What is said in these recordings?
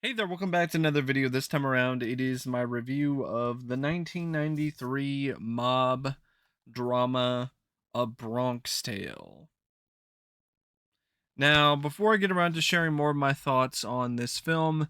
Hey there, welcome back to another video. This time around, it is my review of the 1993 mob drama, A Bronx Tale. Now, before I get around to sharing more of my thoughts on this film,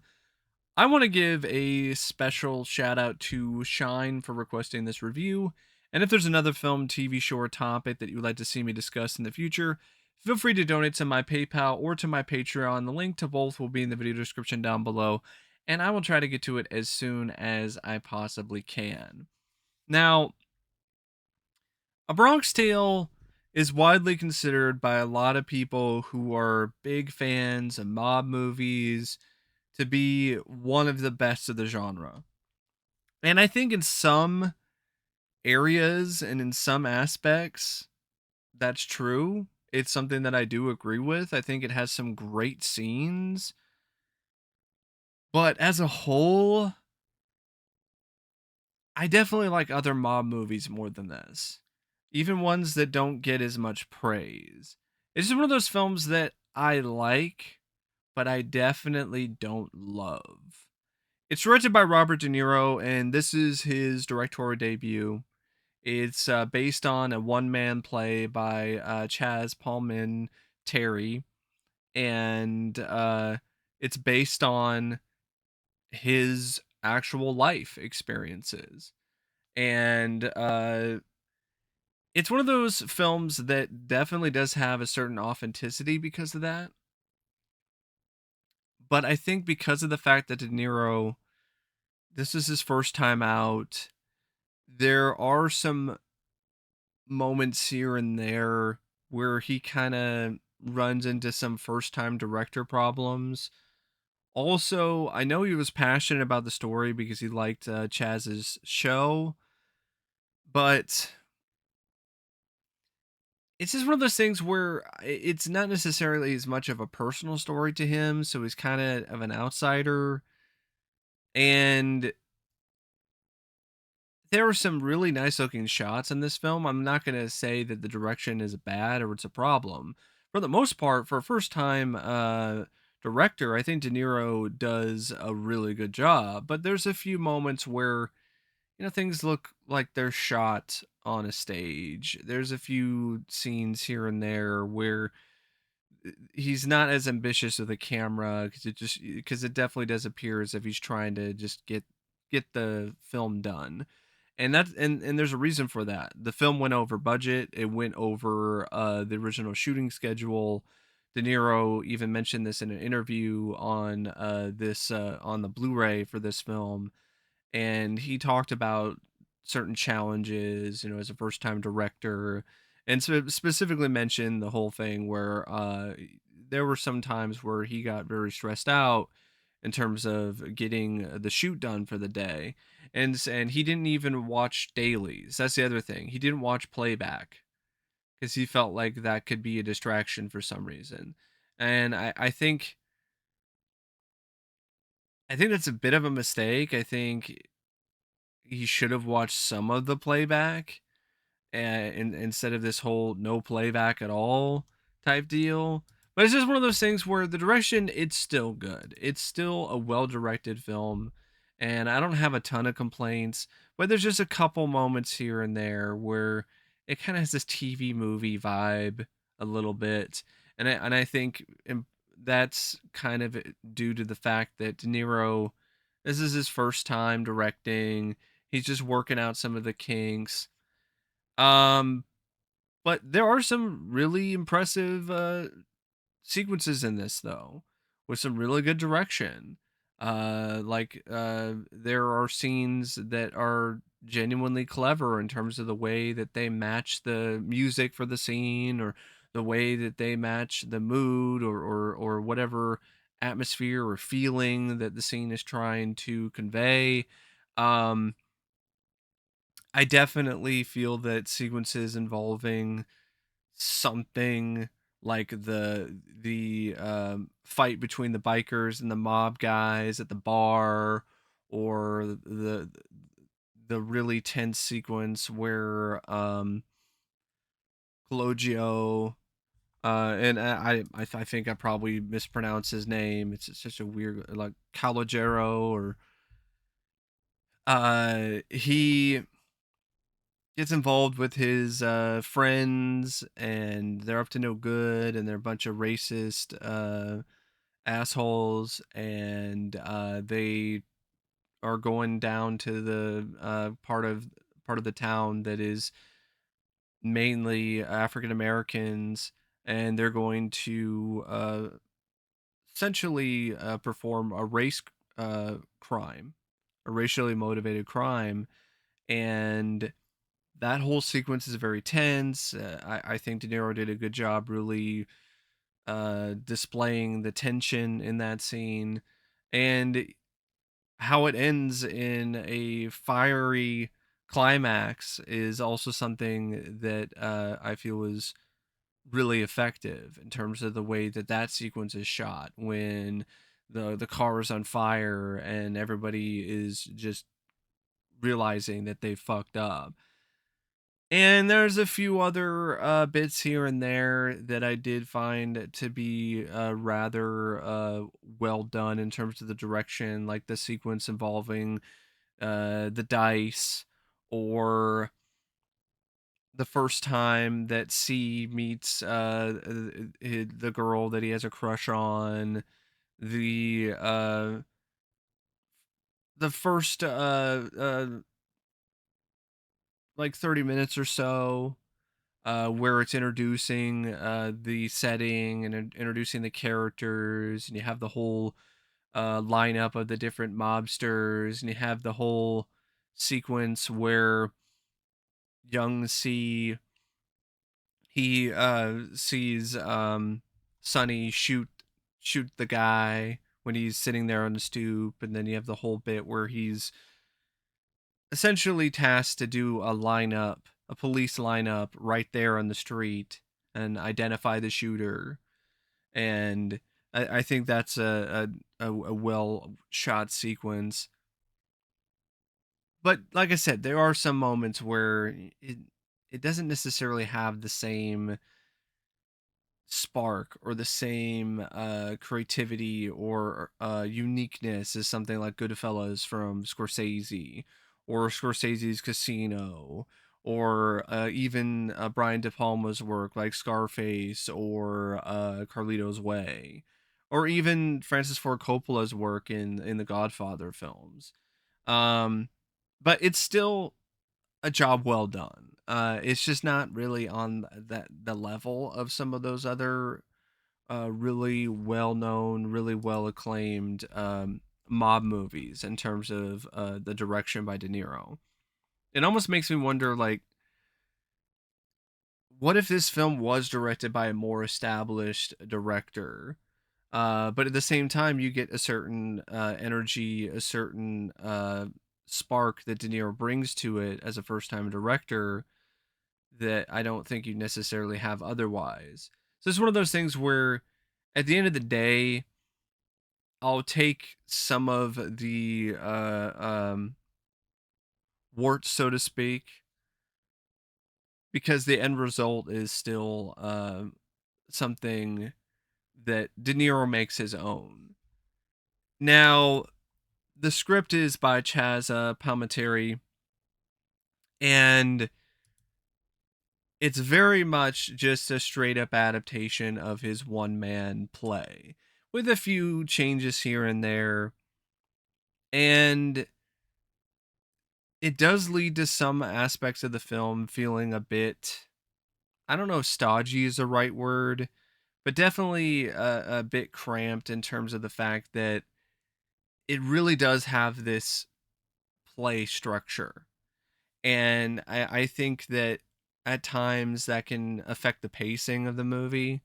I want to give a special shout out to Shine for requesting this review. And if there's another film, TV show, or topic that you would like to see me discuss in the future, feel free to donate to my PayPal or to my Patreon. The link to both will be in the video description down below, and I will try to get to it as soon as I possibly can. Now, A Bronx Tale is widely considered by a lot of people who are big fans of mob movies to be one of the best of the genre. And I think in some areas and in some aspects, that's true. It's something that I do agree with. I think it has some great scenes. But as a whole, I definitely like other mob movies more than this. Even ones that don't get as much praise. It's just one of those films that I like, but I definitely don't love. It's directed by Robert De Niro, and this is his directorial debut. It's based on a one-man play by Chazz Palminteri, and it's based on his actual life experiences. And it's one of those films that definitely does have a certain authenticity because of that. But I think because of the fact that De Niro, this is his first time out, there are some moments here and there where he kind of runs into some first time director problems. Also, I know he was passionate about the story because he liked Chaz's show, but it's just one of those things where it's not necessarily as much of a personal story to him, so he's kind of an outsider. And there were some really nice looking shots in this film. I'm not going to say that the direction is bad or it's a problem. For the most part, for a first time director, I think De Niro does a really good job. But there's a few moments where, things look like they're shot on a stage. There's a few scenes here and there where he's not as ambitious with the camera because it definitely does appear as if he's trying to just get the film done. And there's a reason for that. The film went over budget. It went over the original shooting schedule. De Niro even mentioned this in an interview on this on the Blu-ray for this film, and he talked about certain challenges, as a first time director, and so specifically mentioned the whole thing where there were some times where he got very stressed out in terms of getting the shoot done for the day, and he didn't even watch dailies. That's the other thing. He didn't watch playback because he felt like that could be a distraction for some reason. And I think that's a bit of a mistake. I think he should have watched some of the playback and instead of this whole no playback at all type deal. But it's just one of those things where the direction, it's still good. It's still a well directed film, and I don't have a ton of complaints. But there's just a couple moments here and there where it kind of has this TV movie vibe a little bit, and I think that's kind of due to the fact that De Niro, this is his first time directing. He's just working out some of the kinks. Um, but there are some really impressive sequences in this though, with some really good direction. There are scenes that are genuinely clever in terms of the way that they match the music for the scene, or the way that they match the mood, or whatever atmosphere or feeling that the scene is trying to convey. Um, I definitely feel that sequences involving something like the fight between the bikers and the mob guys at the bar, or the really tense sequence where Cologio And I think I probably mispronounced his name. It's such a weird, like Calogero, or he gets involved with his friends, and they're up to no good, and they're a bunch of racist assholes, and they are going down to the part of the town that is mainly African Americans, and they're going to essentially perform a crime, a racially motivated crime, and that whole sequence is very tense. I think De Niro did a good job really displaying the tension in that scene, and how it ends in a fiery climax is also something that I feel was really effective in terms of the way that that sequence is shot when the car is on fire and everybody is just realizing that they fucked up. And there's a few other bits here and there that I did find to be rather well done in terms of the direction, like the sequence involving the dice, or the first time that C meets the girl that he has a crush on, the uh, the first like 30 minutes or so where it's introducing the setting and introducing the characters, and you have the whole lineup of the different mobsters, and you have the whole sequence where young C, he sees Sonny shoot the guy when he's sitting there on the stoop, and then you have the whole bit where he's essentially tasked to do a police lineup right there on the street and identify the shooter. And I think that's a well shot sequence. But like I said, there are some moments where it doesn't necessarily have the same spark or the same creativity or uniqueness as something like Goodfellas from Scorsese, or Scorsese's Casino, or even Brian De Palma's work like Scarface, or Carlito's Way, or even Francis Ford Coppola's work in the Godfather films. Um, but it's still a job well done. It's just not really on the level of some of those other really well known, really well acclaimed mob movies in terms of the direction by De Niro. It almost makes me wonder, like, what if this film was directed by a more established director? But at the same time, you get a certain energy, a certain spark that De Niro brings to it as a first time director that I don't think you necessarily have otherwise. So it's one of those things where at the end of the day, I'll take some of the warts, so to speak, because the end result is still something that De Niro makes his own. Now, the script is by Chazz Palminteri, and it's very much just a straight up adaptation of his one man play with a few changes here and there. And it does lead to some aspects of the film feeling a bit, I don't know if stodgy is the right word, but definitely a bit cramped in terms of the fact that it really does have this play structure. And I think that at times that can affect the pacing of the movie,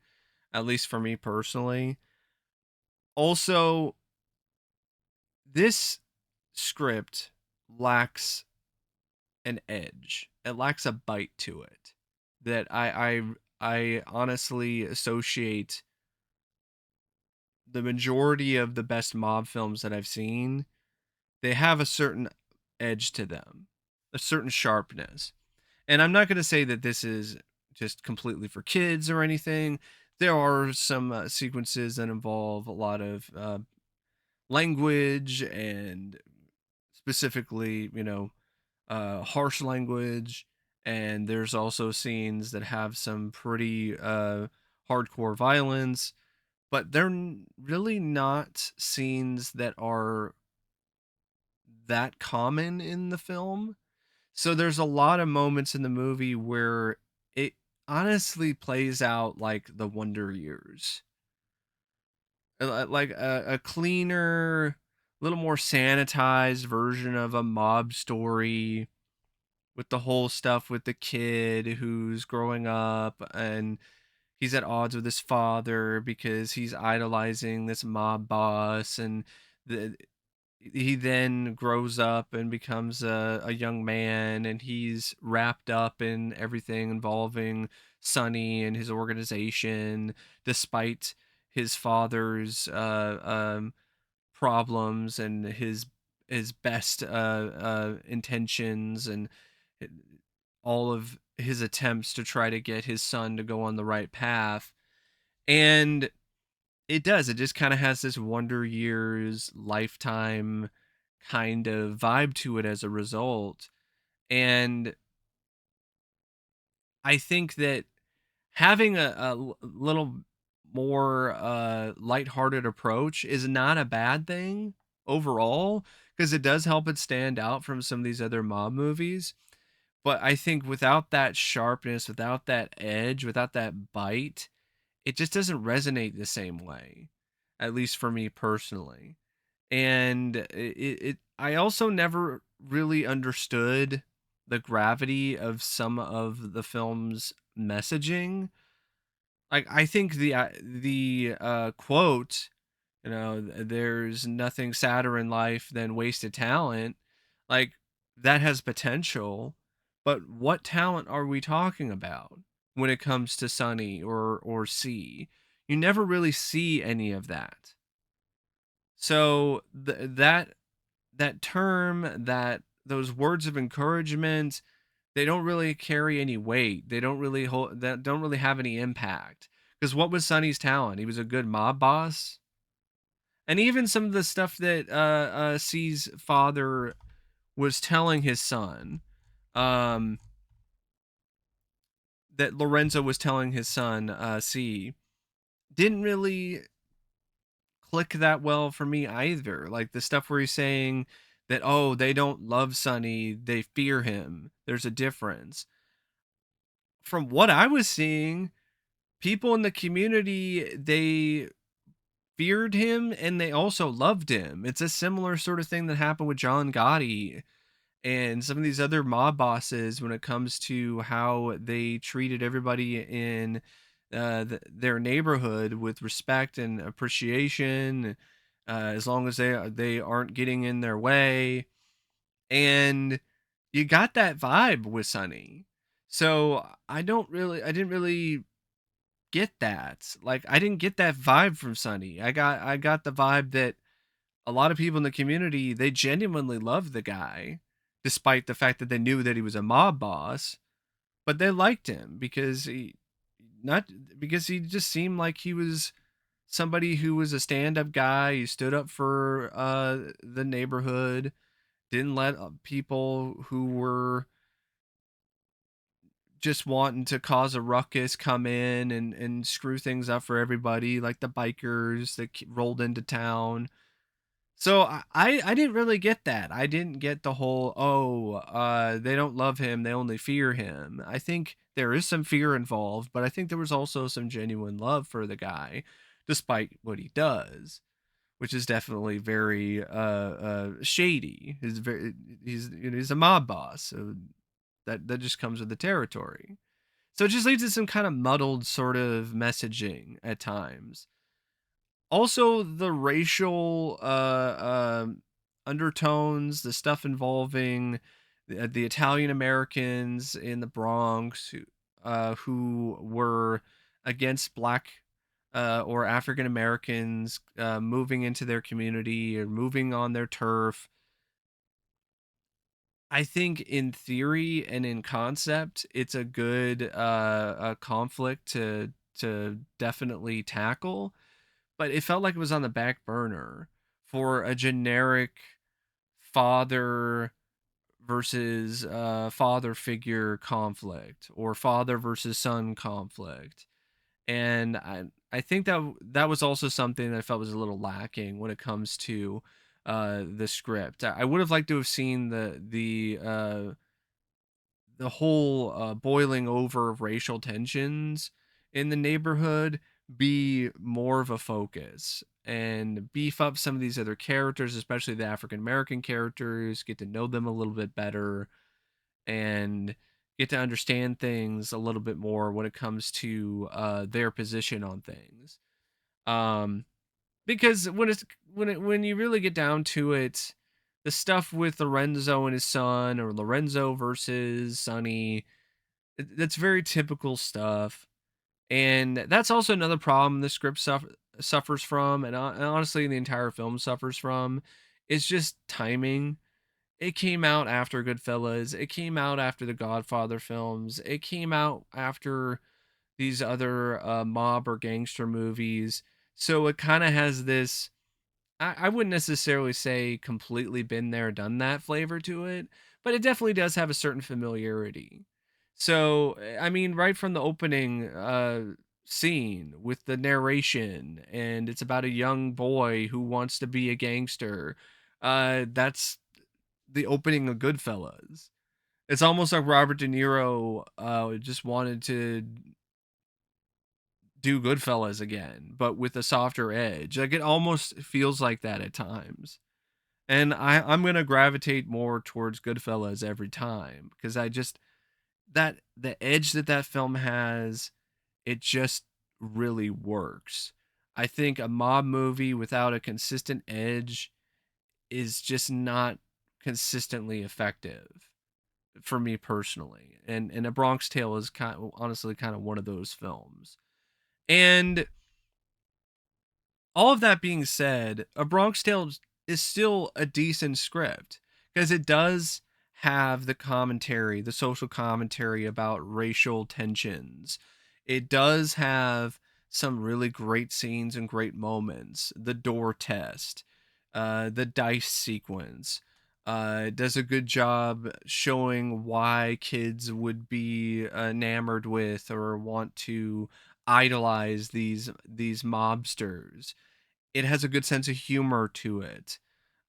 at least for me personally. Also, this script lacks an edge. It lacks a bite to it that I honestly associate the majority of the best mob films that I've seen. They have a certain edge to them, a certain sharpness. And I'm not going to say that this is just completely for kids or anything. there are some sequences that involve a lot of language and specifically, harsh language. And there's also scenes that have some pretty hardcore violence, but they're really not scenes that are that common in the film. So there's a lot of moments in the movie where it honestly plays out like the Wonder Years. Like a cleaner, little more sanitized version of a mob story with the whole stuff with the kid who's growing up and he's at odds with his father because he's idolizing this mob boss, and the he then grows up and becomes a young man, and he's wrapped up in everything involving Sonny and his organization despite his father's problems and his best intentions, and it- all of his attempts to try to get his son to go on the right path. And it just kind of has this Wonder Years Lifetime kind of vibe to it as a result. And I think that having a little more lighthearted approach is not a bad thing overall, because it does help it stand out from some of these other mob movies. But I think without that sharpness, without that edge, without that bite, it just doesn't resonate the same way, at least for me personally. And I also never really understood the gravity of some of the film's messaging. Like, I think the quote, there's nothing sadder in life than wasted talent, like, that has potential, but what talent are we talking about when it comes to Sunny or C? You never really see any of that. So that term, that those words of encouragement, they don't really carry any weight. They don't really hold that don't really have any impact. Because what was Sonny's talent? He was a good mob boss. And even some of the stuff that C's father was telling his son, um, that Lorenzo was telling his son, C, didn't really click that well for me either. Like the stuff where he's saying that, oh, they don't love Sonny, they fear him. There's a difference. From what I was seeing, people in the community, they feared him and they also loved him. It's a similar sort of thing that happened with John Gotti and some of these other mob bosses when it comes to how they treated everybody in their neighborhood with respect and appreciation, as long as they aren't getting in their way. And you got that vibe with Sonny. So I didn't really get that. Like, I didn't get that vibe from Sonny. I got the vibe that a lot of people in the community, they genuinely loved the guy despite the fact that they knew that he was a mob boss, but they liked him because he not because he just seemed like he was somebody who was a stand-up guy. He stood up for the neighborhood, didn't let people who were just wanting to cause a ruckus come in and screw things up for everybody, like the bikers that rolled into town. So I didn't really get that. I didn't get the whole, oh, they don't love him, they only fear him. I think there is some fear involved, but I think there was also some genuine love for the guy, despite what he does, which is definitely very shady. He's a mob boss, so that just comes with the territory. So it just leads to some kind of muddled sort of messaging at times. Also, the racial undertones, the stuff involving the Italian Americans in the Bronx who were against black or African Americans moving into their community or moving on their turf. I think in theory and in concept, it's a good conflict to to definitely tackle, but it felt like it was on the back burner for a generic father versus father figure conflict or father versus son conflict. And I think that was also something that I felt was a little lacking when it comes to the script. I would have liked to have seen the whole boiling over of racial tensions in the neighborhood be more of a focus and beef up some of these other characters, especially the African American characters, get to know them a little bit better and get to understand things a little bit more when it comes to their position on things. Um, because when you really get down to it, the stuff with Lorenzo and his son, or Lorenzo versus Sonny, that's very typical stuff. And that's also another problem the script suffers from, and honestly, the entire film suffers from, is just timing. It came out after Goodfellas. It came out after the Godfather films. It came out after these other mob or gangster movies. So it kind of has this, I wouldn't necessarily say completely been there, done that flavor to it, but it definitely does have a certain familiarity. So, I mean, right from the opening scene with the narration, and it's about a young boy who wants to be a gangster. That's the opening of Goodfellas. It's almost like Robert De Niro just wanted to do Goodfellas again, but with a softer edge. Like it almost feels like that at times. And I'm gonna gravitate more towards Goodfellas every time because I just that the edge that that film has, it just really works. I think a mob movie without a consistent edge is just not consistently effective for me personally. And A Bronx Tale is honestly kind of one of those films. And all of that being said, A Bronx Tale is still a decent script because it does have the commentary, the social commentary about racial tensions. It does have some really great scenes and great moments. The door test, the dice sequence. It does a good job showing why kids would be enamored with or want to idolize these mobsters. It has a good sense of humor to it.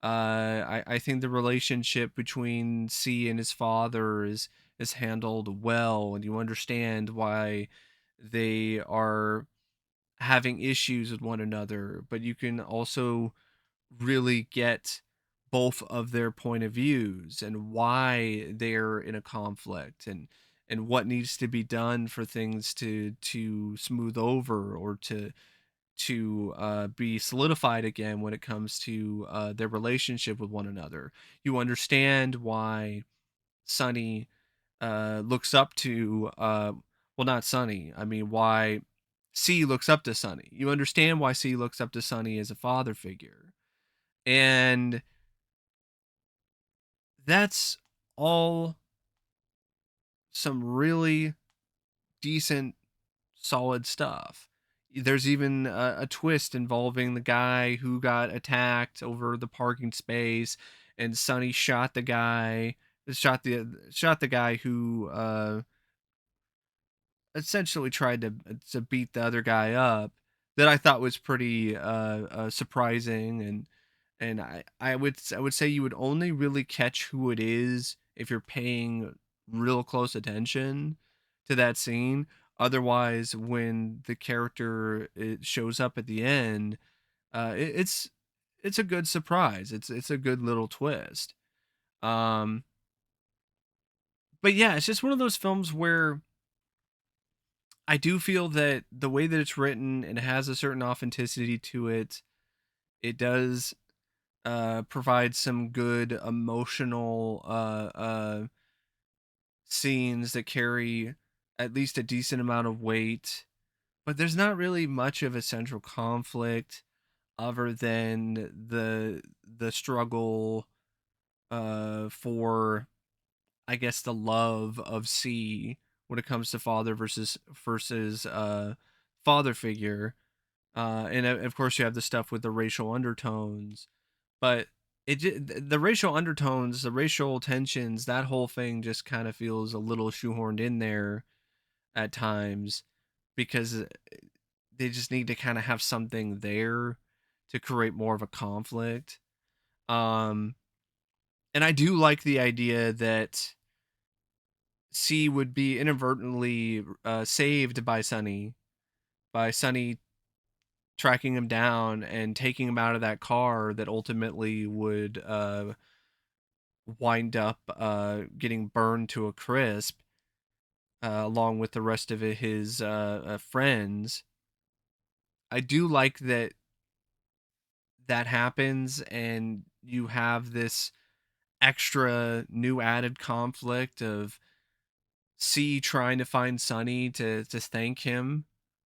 I think the relationship between C and his father is handled well, and you understand why they are having issues with one another, but you can also really get both of their point of views and why they're in a conflict and what needs to be done for things to smooth over or to be solidified again when it comes to their relationship with one another. You understand why Sonny looks up to, well, not Sonny. I mean, why C looks up to Sonny. You understand why C looks up to Sonny as a father figure, and that's all some really decent solid stuff. There's even a twist involving the guy who got attacked over the parking space, and Sonny shot the guy, shot the guy who essentially tried to beat the other guy up. That I thought was pretty surprising, and I would say you would only really catch who it is if you're paying real close attention to that scene. Otherwise, when the character it shows up at the end, it's a good surprise. It's a good little twist. Um, but yeah, it's just one of those films where I do feel that the way that it's written, it has a certain authenticity to it. It does provide some good emotional scenes that carry at least a decent amount of weight, but there's not really much of a central conflict other than the struggle for, I guess, the love of C when it comes to father versus father figure. And of course, you have the stuff with the racial undertones, but the racial undertones, the racial tensions, that whole thing just kind of feels a little shoehorned in there at times because they just need to kind of have something there to create more of a conflict. Um, and I do like the idea that C would be inadvertently saved by Sonny tracking him down and taking him out of that car that ultimately would wind up getting burned to a crisp, along with the rest of his friends. I do like that that happens, and you have this extra new added conflict of C trying to find Sonny to thank him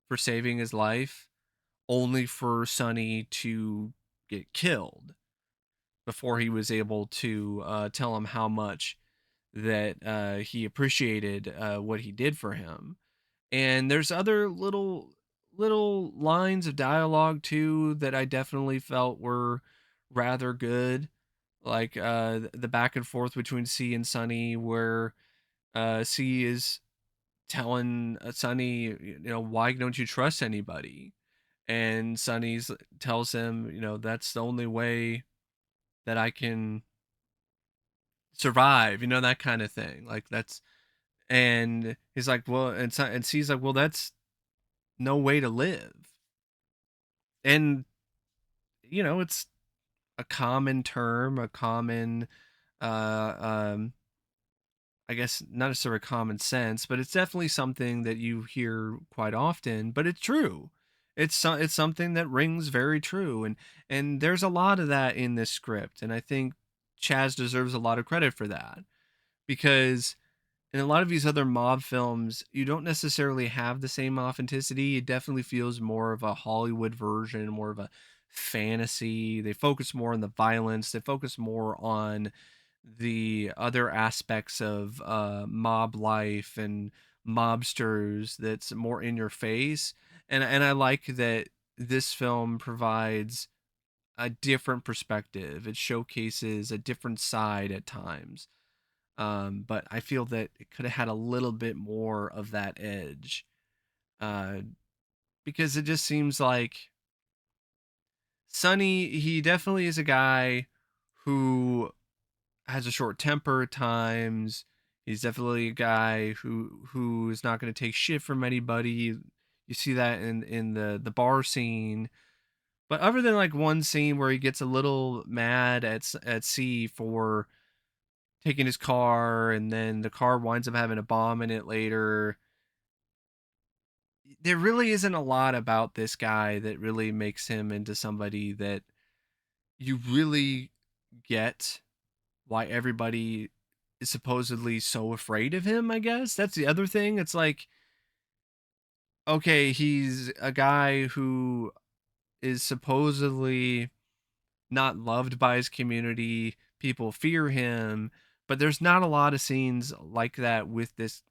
for saving his life, only for Sonny to get killed before he was able to tell him how much that he appreciated what he did for him. And there's other little lines of dialogue too that I definitely felt were rather good, like the back and forth between C and Sonny, where C is telling Sonny, why don't you trust anybody? And Sonny's tells him, that's the only way that I can survive, that kind of thing. Like that's and he's like, well, and C's like, well, that's no way to live. And it's a common term, a common um I guess not necessarily common sense, but it's definitely something that you hear quite often, but it's true. It's something that rings very true, and there's a lot of that in this script, and I think Chaz deserves a lot of credit for that because in a lot of these other mob films, you don't necessarily have the same authenticity. It definitely feels more of a Hollywood version, more of a fantasy. They focus more on the violence. They focus more on the other aspects of mob life and mobsters that's more in your face. And I like that this film provides a different perspective. It showcases a different side at times, but I feel that it could have had a little bit more of that edge, uh, because it just seems like Sonny, he definitely is a guy who has a short temper at times. He's definitely a guy who is not going to take shit from anybody. You see that in the bar scene. But other than like one scene where he gets a little mad at C for taking his car, and then the car winds up having a bomb in it later. There really isn't a lot about this guy that really makes him into somebody that you really get why everybody is supposedly so afraid of him, I guess. That's the other thing. It's like, okay, he's a guy who is supposedly not loved by his community. People fear him, but there's not a lot of scenes like that with this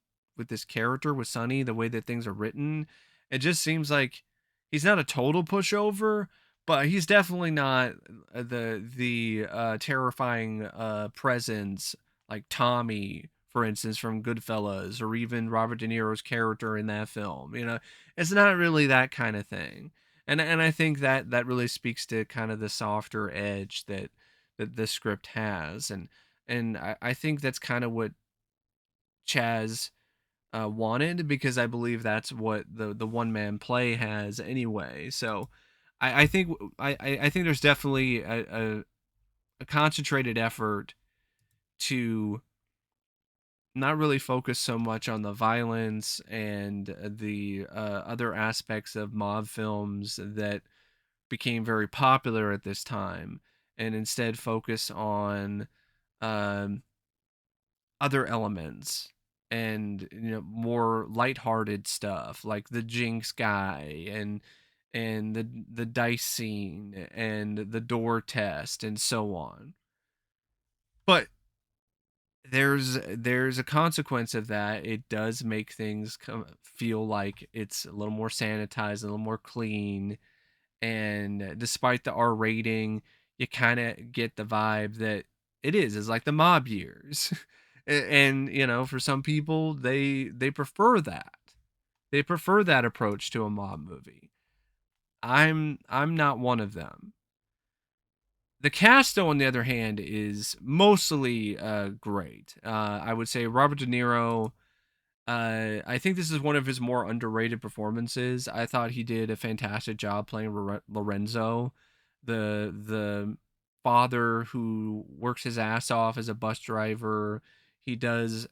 character with Sonny. The way that things are written, it just seems like he's not a total pushover, but he's definitely not the terrifying presence like Tommy, for instance, from Goodfellas, or even Robert De Niro's character in that film. It's not really that kind of thing, and I think that that really speaks to kind of the softer edge that this script has, and I think that's kind of what Chaz wanted, because I believe that's what the one man play has anyway. So I think I think there's definitely a concentrated effort to not really focus so much on the violence and the other aspects of mob films that became very popular at this time, and instead focus on um, other elements and more lighthearted stuff like the Jinx guy and the dice scene and the door test and so on. But there's a consequence of that. It does make things feel like it's a little more sanitized, a little more clean, and despite the R rating, you kind of get the vibe that is like the mob years. And for some people, they prefer that. They prefer that approach to a mob movie. I'm not one of them. The cast, though, on the other hand, is mostly great. I would say Robert De Niro. I think this is one of his more underrated performances. I thought he did a fantastic job playing Lorenzo, the father who works his ass off as a bus driver. He does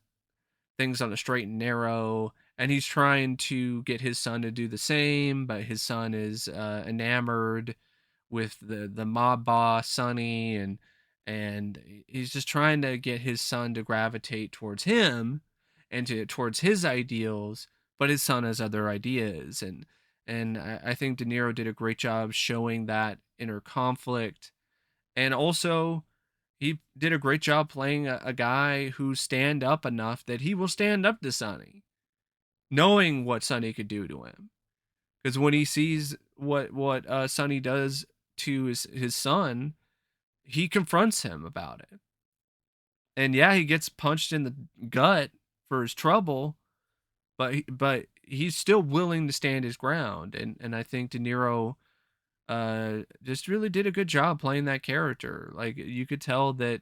things on the straight and narrow, and he's trying to get his son to do the same, but his son is enamored with the mob boss Sonny, and he's just trying to get his son to gravitate towards him and towards his ideals, but his son has other ideas, and I think De Niro did a great job showing that inner conflict, and also he did a great job playing a guy who's stand up enough that he will stand up to Sonny, knowing what Sonny could do to him. Because when he sees what Sonny does to his son, he confronts him about it. And yeah, he gets punched in the gut for his trouble, but he's still willing to stand his ground. And I think De Niro just really did a good job playing that character. Like you could tell that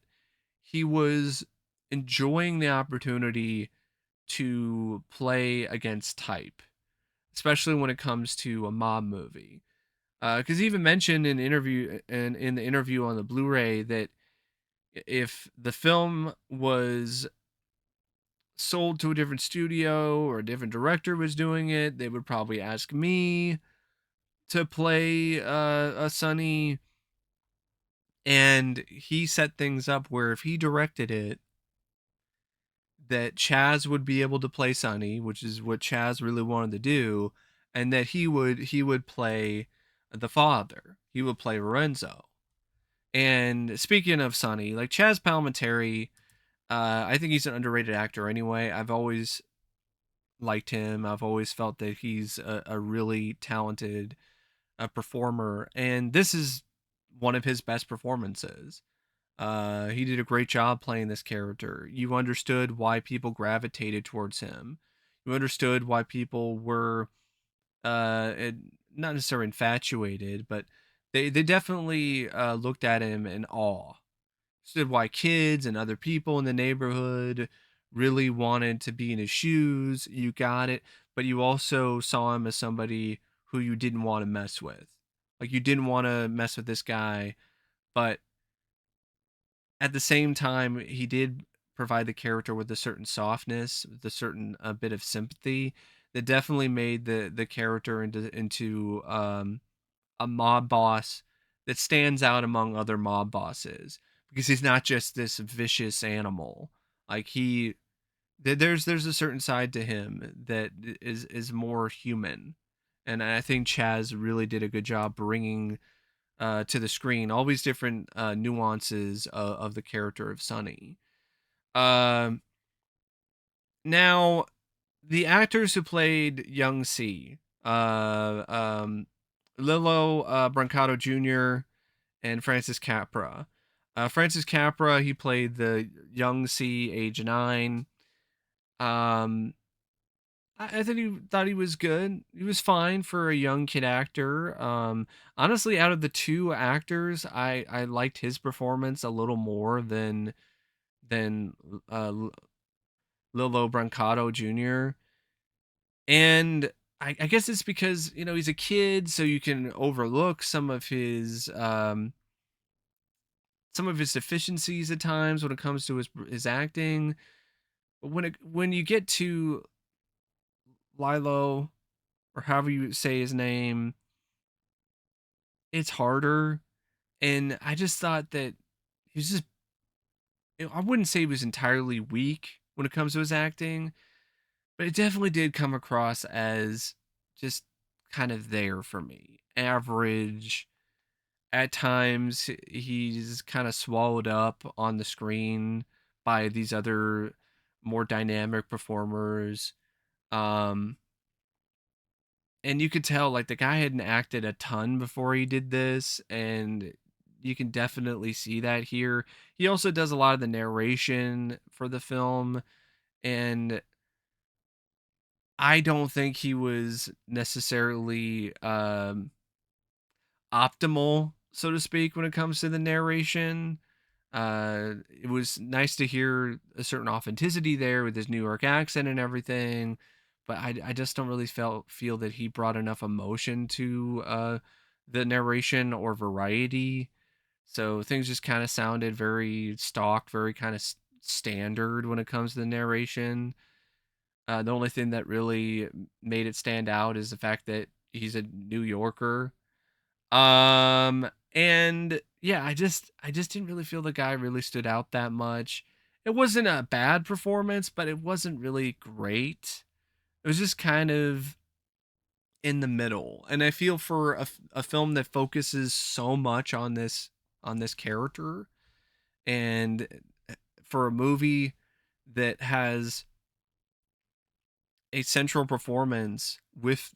he was enjoying the opportunity to play against type, especially when it comes to a mob movie. Because he even mentioned in the interview on the Blu-ray that if the film was sold to a different studio or a different director was doing it, they would probably ask me to play a Sonny. And he set things up where if he directed it, that Chazz would be able to play Sonny, which is what Chazz really wanted to do, and that he would play the father. He would play Lorenzo. And speaking of Sonny, like Chazz Palminteri, I think he's an underrated actor anyway. I've always liked him. I've always felt that he's a really talented performer, and this is one of his best performances. He did a great job playing this character. You understood why people gravitated towards him. You understood why people were not necessarily infatuated, but they definitely looked at him in awe. Understood why kids and other people in the neighborhood really wanted to be in his shoes. You got it, but you also saw him as somebody who you didn't want to mess with. Like you didn't want to mess with this guy, but at the same time, he did provide the character with a certain softness, with a certain bit of sympathy that definitely made the character into a mob boss that stands out among other mob bosses because he's not just this vicious animal. Like there's a certain side to him that is more human, and I think Chaz really did a good job bringing to the screen, all these different nuances of the character of Sonny. Um, Now, the actors who played Young C, Lillo Brancato Jr. and Francis Capra. Francis Capra, he played the Young C, age 9. Um, I think he thought he was good. He was fine for a young kid actor. Honestly, out of the two actors, I liked his performance a little more than Lillo Brancato Jr. And I guess it's because he's a kid, so you can overlook some of his deficiencies at times when it comes to his acting. But when you get to Lilo, or however you say his name, it's harder. And I just thought that he was just, I wouldn't say he was entirely weak when it comes to his acting, but it definitely did come across as just kind of there for me. Average. At times, he's kind of swallowed up on the screen by these other more dynamic performers. Um, and you could tell like the guy hadn't acted a ton before he did this, and you can definitely see that here. He also does a lot of the narration for the film, and I don't think he was necessarily optimal, so to speak, when it comes to the narration. It was nice to hear a certain authenticity there with his New York accent and everything, but I just don't really feel that he brought enough emotion to the narration or variety. So things just kind of sounded very stock, very kind of standard when it comes to the narration. The only thing that really made it stand out is the fact that he's a New Yorker. And yeah, I just didn't really feel the guy really stood out that much. It wasn't a bad performance, but it wasn't really great. It was just kind of in the middle. And I feel for a film that focuses so much on this character, and for a movie that has a central performance with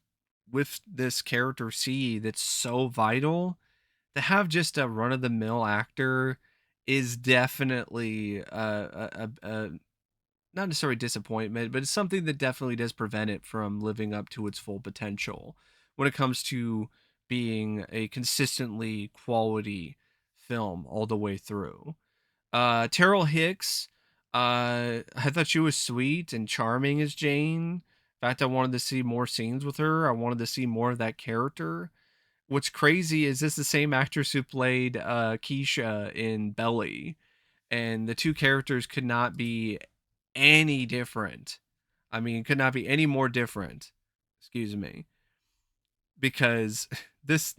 this character C that's so vital, to have just a run of the mill actor is definitely a not necessarily disappointment, but it's something that definitely does prevent it from living up to its full potential when it comes to being a consistently quality film all the way through. Taral Hicks, I thought she was sweet and charming as Jane. In fact, I wanted to see more scenes with her. I wanted to see more of that character. What's crazy is this the same actress who played Keisha in Belly, and the two characters could not be any different. I mean, could not be any more different. Excuse me, because this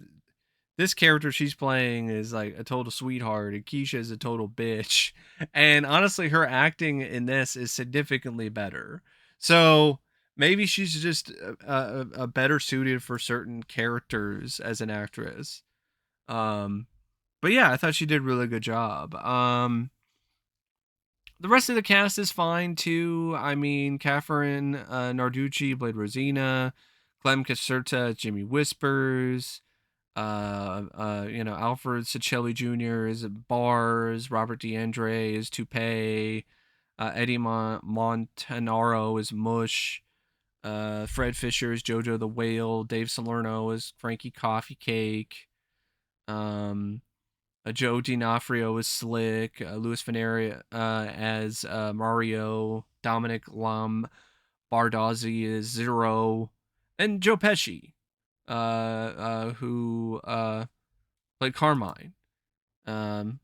this character she's playing is like a total sweetheart, and Keisha is a total bitch. And honestly, her acting in this is significantly better. So maybe she's just a better suited for certain characters as an actress. Um, but yeah, I thought she did a really good job. The rest of the cast is fine too. I mean, Catherine Narducci played Rosina, Clem Caserta as Jimmy Whispers. Alfred Sicelli Jr. is Bars, Robert DeAndre is Toupee, Eddie Montanaro is Mush, Fred Fisher is Jojo the Whale, Dave Salerno is Frankie Coffee Cake, um, Joe D'Onofrio is Slick, Louis Faneri as Mario, Dominic Lum Bardozzi is Zero, and Joe Pesci, who played Carmine. Um,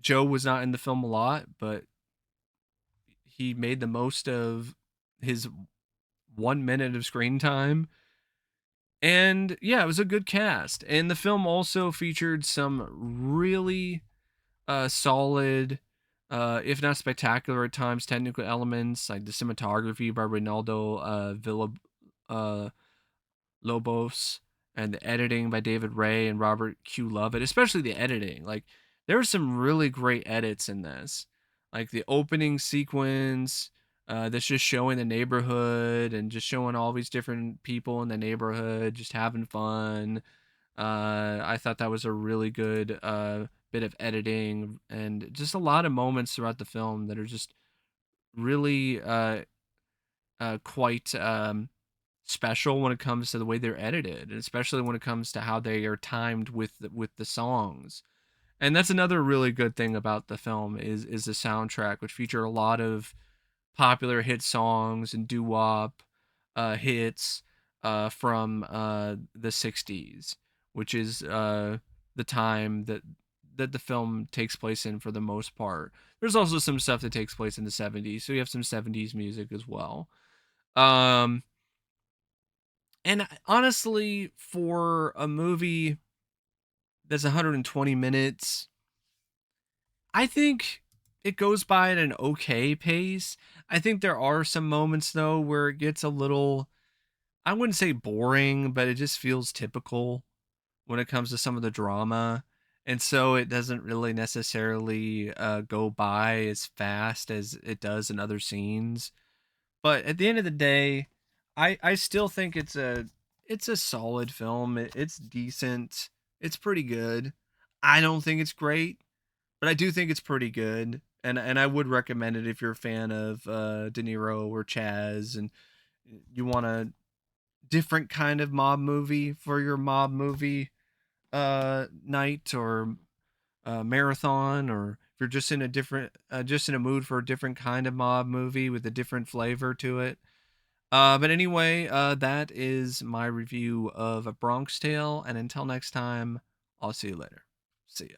Joe was not in the film a lot, but he made the most of his 1 minute of screen time. And yeah, it was a good cast. And the film also featured some really solid, if not spectacular at times, technical elements like the cinematography by Ronaldo Villa uh, Lobos, and the editing by David Ray and Robert Q. Lovett, especially the editing. Like, there were some really great edits in this. Like the opening sequence that's just showing the neighborhood and just showing all these different people in the neighborhood just having fun. I thought that was a really good bit of editing, and just a lot of moments throughout the film that are just really quite special when it comes to the way they're edited, and especially when it comes to how they are timed with the songs. And that's another really good thing about the film is the soundtrack, which featured a lot of popular hit songs and doo-wop hits from the 60s, which is the time that the film takes place in for the most part. There's also some stuff that takes place in the 70s, so you have some 70s music as well. Um, and honestly, for a movie that's 120 minutes, I think it goes by at an okay pace. I think there are some moments though where it gets a little, I wouldn't say boring, but it just feels typical when it comes to some of the drama. and so it doesn't really necessarily go by as fast as it does in other scenes. But at the end of the day, I still think it's a solid film. It's decent. It's pretty good. I don't think it's great, but I do think it's pretty good. And I would recommend it if you're a fan of De Niro or Chaz, and you want a different kind of mob movie for your mob movie night or marathon, or if you're just in a different just in a mood for a different kind of mob movie with a different flavor to it. But anyway, that is my review of A Bronx Tale, and until next time, I'll see you later. See ya.